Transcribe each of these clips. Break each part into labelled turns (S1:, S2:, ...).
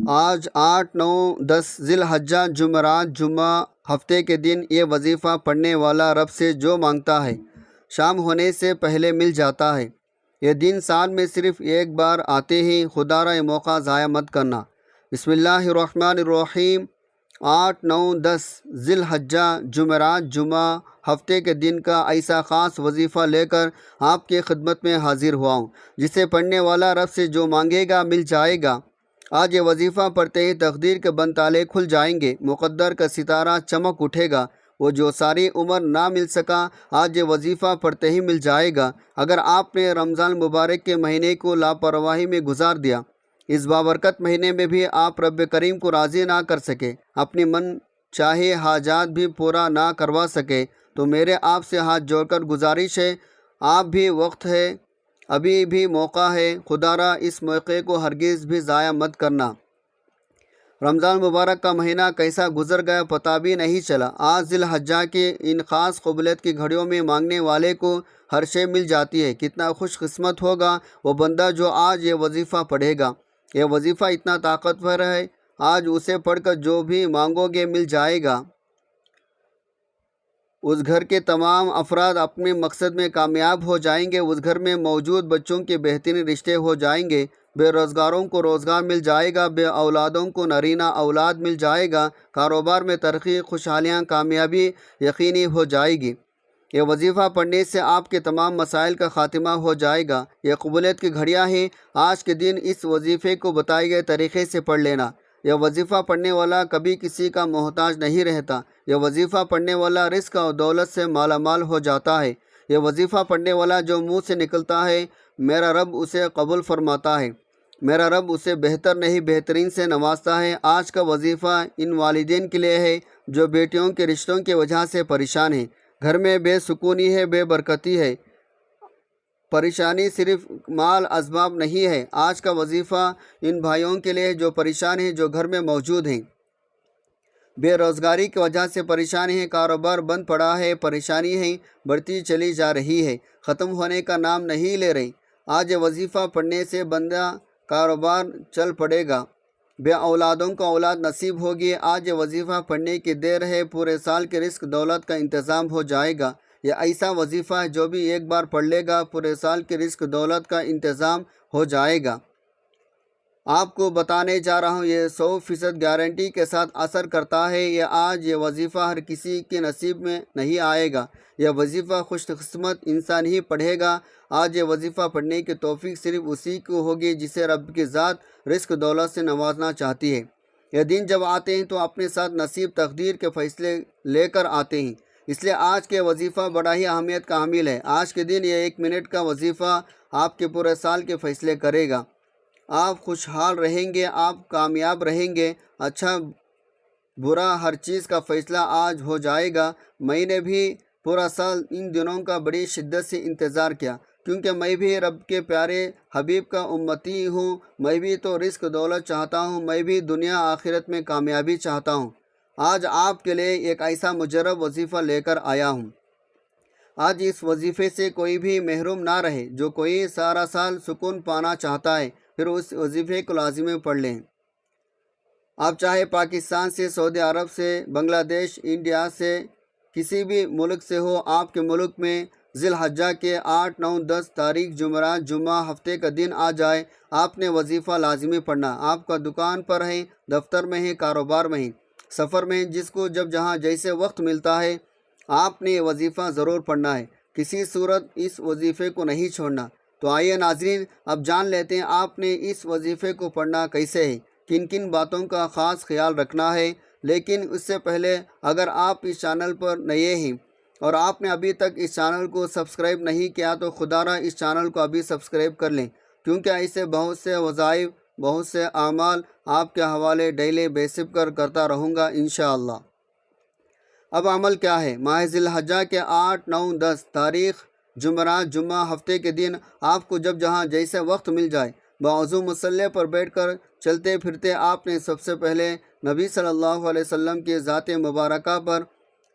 S1: آج 8، 9، 10 ذی الحجہ جمعرات جمعہ ہفتے کے دن یہ وظیفہ پڑھنے والا رب سے جو مانگتا ہے شام ہونے سے پہلے مل جاتا ہے۔ یہ دن سال میں صرف ایک بار آتے ہیں، خدا را یہ موقع ضائع مت کرنا۔ بسم اللہ الرحمن الرحیم۔ 8، 9، 10 ذی الحجہ جمعرات جمعہ ہفتے کے دن کا ایسا خاص وظیفہ لے کر آپ کی خدمت میں حاضر ہوا ہوں، جسے پڑھنے والا رب سے جو مانگے گا مل جائے گا۔ آج یہ وظیفہ پڑھتے ہی تقدیر کے بند تالے کھل جائیں گے، مقدر کا ستارہ چمک اٹھے گا۔ وہ جو ساری عمر نہ مل سکا آج یہ وظیفہ پڑھتے ہی مل جائے گا۔ اگر آپ نے رمضان مبارک کے مہینے کو لاپرواہی میں گزار دیا، اس بابرکت مہینے میں بھی آپ رب کریم کو راضی نہ کر سکے، اپنی من چاہے حاجات بھی پورا نہ کروا سکے، تو میرے آپ سے ہاتھ جوڑ کر گزارش ہے، آپ بھی وقت ہے، ابھی بھی موقع ہے، خدا را اس موقع کو ہرگز بھی ضائع مت کرنا۔ رمضان مبارک کا مہینہ کیسا گزر گیا پتہ بھی نہیں چلا۔ آج ذی الحجہ کے ان خاص قبولیت کی گھڑیوں میں مانگنے والے کو ہر شے مل جاتی ہے۔ کتنا خوش قسمت ہوگا وہ بندہ جو آج یہ وظیفہ پڑھے گا۔ یہ وظیفہ اتنا طاقتور ہے، آج اسے پڑھ کر جو بھی مانگو گے مل جائے گا۔ اس گھر کے تمام افراد اپنے مقصد میں کامیاب ہو جائیں گے، اس گھر میں موجود بچوں کے بہترین رشتے ہو جائیں گے، بے روزگاروں کو روزگار مل جائے گا، بے اولادوں کو نرینہ اولاد مل جائے گا، کاروبار میں ترقی، خوشحالیاں، کامیابی یقینی ہو جائے گی۔ یہ وظیفہ پڑھنے سے آپ کے تمام مسائل کا خاتمہ ہو جائے گا۔ یہ قبولیت کی گھڑیاں ہیں، آج کے دن اس وظیفے کو بتائے گئے طریقے سے پڑھ لینا۔ یہ وظیفہ پڑھنے والا کبھی کسی کا محتاج نہیں رہتا۔ یہ وظیفہ پڑھنے والا رزق اور دولت سے مالا مال ہو جاتا ہے۔ یہ وظیفہ پڑھنے والا جو منہ سے نکلتا ہے، میرا رب اسے قبول فرماتا ہے، میرا رب اسے بہتر نہیں بہترین سے نوازتا ہے۔ آج کا وظیفہ ان والدین کے لیے ہے جو بیٹیوں کے رشتوں کی وجہ سے پریشان ہیں، گھر میں بے سکونی ہے، بے برکتی ہے، پریشانی صرف مال اسباب نہیں ہے۔ آج کا وظیفہ ان بھائیوں کے لیے جو پریشان ہیں، جو گھر میں موجود ہیں، بے روزگاری کی وجہ سے پریشان ہیں، کاروبار بند پڑا ہے، پریشانی ہے، بڑھتی چلی جا رہی ہے، ختم ہونے کا نام نہیں لے رہی۔ آج یہ وظیفہ پڑھنے سے بندہ کاروبار چل پڑے گا، بے اولادوں کو اولاد نصیب ہوگی۔ آج یہ وظیفہ پڑھنے کی دیر ہے، پورے سال کے رزق دولت کا انتظام ہو جائے گا۔ یہ ایسا وظیفہ ہے جو بھی ایک بار پڑھ لے گا پورے سال کے رزق دولت کا انتظام ہو جائے گا۔ آپ کو بتانے جا رہا ہوں، یہ 100% گارنٹی کے ساتھ اثر کرتا ہے۔ یہ وظیفہ ہر کسی کے نصیب میں نہیں آئے گا۔ یہ وظیفہ خوش قسمت انسان ہی پڑھے گا۔ آج یہ وظیفہ پڑھنے کی توفیق صرف اسی کو ہوگی جسے رب کی ذات رزق دولت سے نوازنا چاہتی ہے۔ یہ دن جب آتے ہیں تو اپنے ساتھ نصیب تقدیر کے فیصلے لے کر آتے ہیں، اس لیے آج کے وظیفہ بڑا ہی اہمیت کا حامل ہے۔ آج کے دن یہ 1 منٹ کا وظیفہ آپ کے پورے سال کے فیصلے کرے گا۔ آپ خوشحال رہیں گے، آپ کامیاب رہیں گے، اچھا برا ہر چیز کا فیصلہ آج ہو جائے گا۔ میں نے بھی پورا سال ان دنوں کا بڑی شدت سے انتظار کیا، کیونکہ میں بھی رب کے پیارے حبیب کا امتی ہوں، میں بھی تو رزق دولت چاہتا ہوں، میں بھی دنیا آخرت میں کامیابی چاہتا ہوں۔ آج آپ کے لیے ایک ایسا مجرب وظیفہ لے کر آیا ہوں۔ آج اس وظیفے سے کوئی بھی محروم نہ رہے۔ جو کوئی سارا سال سکون پانا چاہتا ہے پھر اس وظیفے کو لازمی پڑھ لیں۔ آپ چاہے پاکستان سے، سعودی عرب سے، بنگلہ دیش، انڈیا سے، کسی بھی ملک سے ہو، آپ کے ملک میں ذی الحجہ کے 8، 9، 10 تاریخ جمعرات جمعہ ہفتے کا دن آ جائے، آپ نے وظیفہ لازمی پڑھنا۔ آپ کا دکان پر ہے، دفتر میں ہے، کاروبار میں ہے، سفر میں ہے، جس کو جب جہاں جیسے وقت ملتا ہے آپ نے یہ وظیفہ ضرور پڑھنا ہے، کسی صورت اس وظیفے کو نہیں چھوڑنا۔ تو آئیے ناظرین، اب جان لیتے ہیں آپ نے اس وظیفے کو پڑھنا کیسے ہے، کن کن باتوں کا خاص خیال رکھنا ہے۔ لیکن اس سے پہلے اگر آپ اس چینل پر نئے ہیں اور آپ نے ابھی تک اس چینل کو سبسکرائب نہیں کیا تو خدا را اس چینل کو ابھی سبسکرائب کر لیں، کیونکہ ایسے بہت سے وظائف، بہت سے اعمال آپ کے حوالے ڈیلی بیسس پر کرتا رہوں گا انشاءاللہ۔ اب عمل کیا ہے؟ ماہ ذی الحجہ کے 8، 9، 10 تاریخ جمعرات جمعہ ہفتے کے دن آپ کو جب جہاں جیسے وقت مل جائے، باوضو مصلی پر بیٹھ کر چلتے پھرتے آپ نے سب سے پہلے نبی صلی اللہ علیہ وسلم کی ذات مبارکہ پر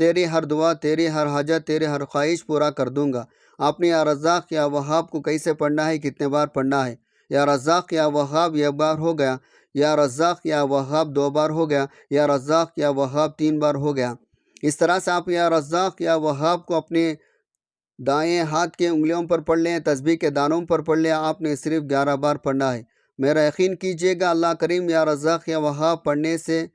S1: تیری ہر دعا، تیری ہر حاجت، تیری ہر خواہش پورا کر دوں گا۔ آپ نے یا رزاق یا وہاب کو کیسے پڑھنا ہے، کتنے بار پڑھنا ہے؟ یا رزاق یا وہاب ایک بار ہو گیا، یا رزاق یا وہاب 2 بار ہو گیا، یا رزاق یا وہاب 3 بار ہو گیا۔ اس طرح سے آپ یا رزاق یا وہاب کو اپنے دائیں ہاتھ کے انگلیوں پر پڑھ لیں، تسبیح کے دانوں پر پڑھ لیں۔ آپ نے صرف 11 بار پڑھنا ہے۔ میرا یقین کیجئے گا، اللہ کریم یا رزاق یا وہاب پڑھنے سے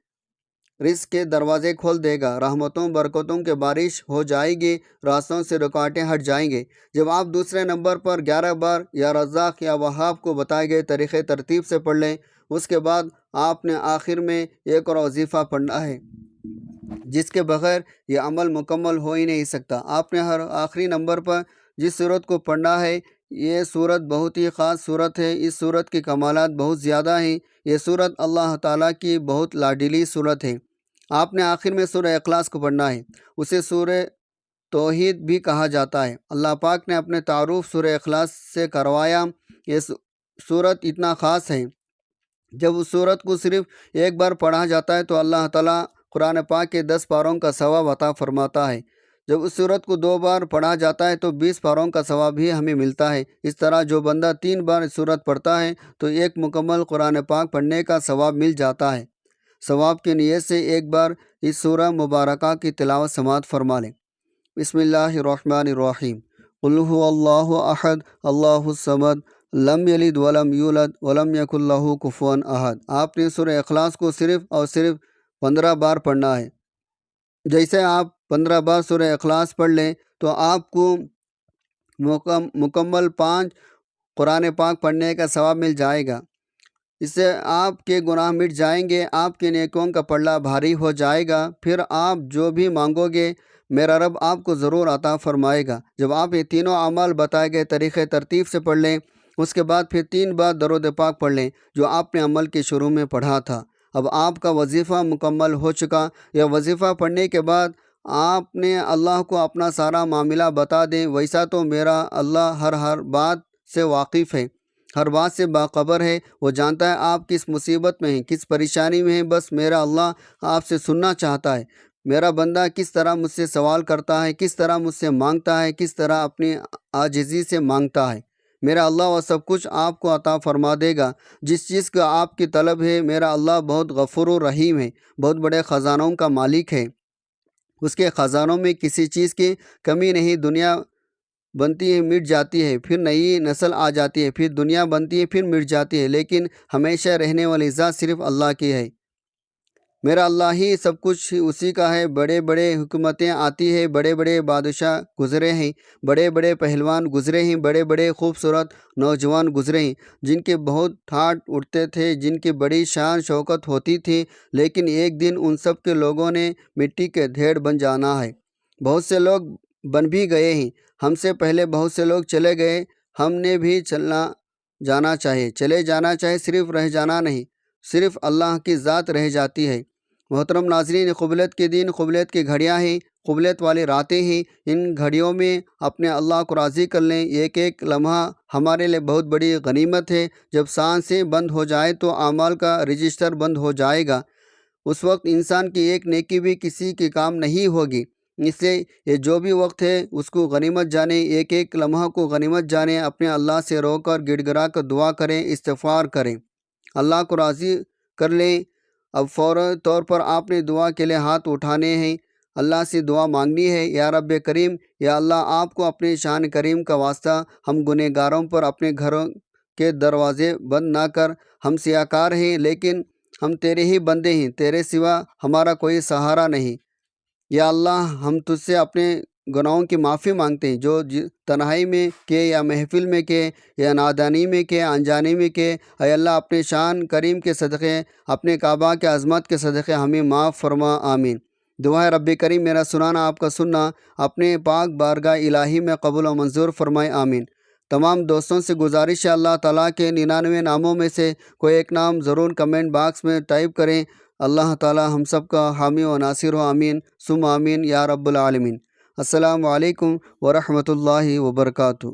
S1: رزق کے دروازے کھول دے گا، رحمتوں برکتوں کے بارش ہو جائے گی، راستوں سے رکاوٹیں ہٹ جائیں گے۔ جب آپ دوسرے نمبر پر 11 بار یا رزاق یا وہاب کو بتائے گئے طریقے ترتیب سے پڑھ لیں، اس کے بعد آپ نے آخر میں ایک اور وظیفہ پڑھنا ہے جس کے بغیر یہ عمل مکمل ہو ہی نہیں سکتا۔ آپ نے ہر آخری نمبر پر جس صورت کو پڑھنا ہے، یہ صورت بہت ہی خاص صورت ہے، اس صورت کے کمالات بہت زیادہ ہیں۔ یہ صورت اللہ تعالیٰ کی بہت لاڈلی صورت ہے۔ آپ نے آخر میں سورہ اخلاص کو پڑھنا ہے، اسے سورہ توحید بھی کہا جاتا ہے۔ اللہ پاک نے اپنے تعارف سورہ اخلاص سے کروایا۔ یہ صورت اتنا خاص ہے، جب اس صورت کو صرف ایک بار پڑھا جاتا ہے تو اللہ تعالیٰ قرآن پاک کے 10 پاروں کا ثواب عطا فرماتا ہے۔ جب اس صورت کو 2 بار پڑھا جاتا ہے تو 20 پاروں کا ثواب بھی ہمیں ملتا ہے۔ اس طرح جو بندہ 3 بار اس صورت پڑھتا ہے تو ایک مکمل قرآن پاک پڑھنے کا ثواب مل جاتا ہے۔ ثواب کی نیت سے ایک بار اس سورہ مبارکہ کی تلاوت سماعت فرما لیں۔ بسم اللہ الرحمن الرحیم۔ قل هو اللہ احد اللہ الصمد لم یلد ولم یولد ولم یکن لہ کفوا احد۔ آپ نے سورہ اخلاص کو صرف اور صرف 15 بار پڑھنا ہے۔ جیسے آپ 15 بار سورہ اخلاص پڑھ لیں تو آپ کو مکمل 5 قرآن پاک پڑھنے کا ثواب مل جائے گا۔ اس سے آپ کے گناہ مٹ جائیں گے، آپ کے نیکیوں کا پلڑا بھاری ہو جائے گا، پھر آپ جو بھی مانگو گے میرا رب آپ کو ضرور عطا فرمائے گا۔ جب آپ یہ تینوں اعمال بتائے گئے طریقے ترتیب سے پڑھ لیں، اس کے بعد پھر 3 بار درود پاک پڑھ لیں جو آپ نے عمل کے شروع میں پڑھا تھا۔ اب آپ کا وظیفہ مکمل ہو چکا۔ یہ وظیفہ پڑھنے کے بعد آپ نے اللہ کو اپنا سارا معاملہ بتا دیں۔ ویسا تو میرا اللہ ہر بات سے واقف ہے، ہر بات سے باخبر ہے، وہ جانتا ہے آپ کس مصیبت میں ہیں، کس پریشانی میں ہیں۔ بس میرا اللہ آپ سے سننا چاہتا ہے، میرا بندہ کس طرح مجھ سے سوال کرتا ہے، کس طرح مجھ سے مانگتا ہے، کس طرح اپنی عاجزی سے مانگتا ہے۔ میرا اللہ وہ سب کچھ آپ کو عطا فرما دے گا جس چیز کا آپ کی طلب ہے۔ میرا اللہ بہت غفور و رحیم ہے، بہت بڑے خزانوں کا مالک ہے، اس کے خزانوں میں کسی چیز کی کمی نہیں۔ دنیا بنتی ہے، مٹ جاتی ہے، پھر نئی نسل آ جاتی ہے، پھر دنیا بنتی ہے، پھر مٹ جاتی ہے، لیکن ہمیشہ رہنے والی ذات صرف اللہ کی ہے۔ میرا اللہ ہی سب کچھ اسی کا ہے۔ بڑے بڑے حکومتیں آتی ہیں، بڑے بڑے بادشاہ گزرے ہیں، بڑے بڑے پہلوان گزرے ہیں، بڑے بڑے خوبصورت نوجوان گزرے ہیں جن کے بہت ٹھاٹ اٹھتے تھے، جن کی بڑی شان شوکت ہوتی تھی، لیکن ایک دن ان سب کے لوگوں نے مٹی کے ڈھیر بن جانا ہے۔ بہت سے لوگ بن بھی گئے ہیں، ہم سے پہلے بہت سے لوگ چلے گئے، ہم نے بھی جانا چاہیے، چلے جانا چاہیے، صرف رہ جانا نہیں، صرف اللہ کی ذات رہ جاتی ہے۔ محترم ناظرین، قبلت کے دن قبلت کی گھڑیاں ہیں، قبلت والی راتیں ہیں، ان گھڑیوں میں اپنے اللہ کو راضی کر لیں۔ ایک ایک لمحہ ہمارے لیے بہت بڑی غنیمت ہے۔ جب سانسیں بند ہو جائے تو اعمال کا رجسٹر بند ہو جائے گا، اس وقت انسان کی ایک نیکی بھی کسی کے کام نہیں ہوگی۔ اس لیے یہ جو بھی وقت ہے اس کو غنیمت جانیں، ایک ایک لمحہ کو غنیمت جانیں، اپنے اللہ سے رو کر گڑ گڑا کر دعا کریں، استغفار کریں، اللہ کو راضی کر لیں۔ اب فوری طور پر آپ نے دعا کے لیے ہاتھ اٹھانے ہیں، اللہ سے دعا مانگنی ہے۔ یا رب کریم، یا اللہ آپ کو اپنے شان کریم کا واسطہ ہم گنہگاروں پر اپنے گھروں کے دروازے بند نہ کر۔ ہم سیاکار ہیں لیکن ہم تیرے ہی بندے ہیں، تیرے سوا ہمارا کوئی سہارا نہیں۔ یا اللہ ہم تجھ سے اپنے گناہوں کی معافی مانگتے ہیں، جو تنہائی میں کے یا محفل میں کے یا نادانی میں کے انجانے میں کے۔ اے اللہ اپنے شان کریم کے صدقے، اپنے کعبہ کے عظمت کے صدقے ہمیں معاف فرما، آمین۔ دعا ہے رب کریم میرا سنانا آپ کا سننا اپنے پاک بارگاہ الہی میں قبول و منظور فرمائے، آمین۔ تمام دوستوں سے گزارش ہے اللہ تعالیٰ کے 99 ناموں میں سے کوئی ایک نام ضرور کمنٹ باکس میں ٹائپ کریں۔ اللہ تعالیٰ ہم سب کا حامی و ناصر ہو، آمین ثم آمین یا رب العالمین۔ السلام علیکم ورحمۃ اللہ وبرکاتہ۔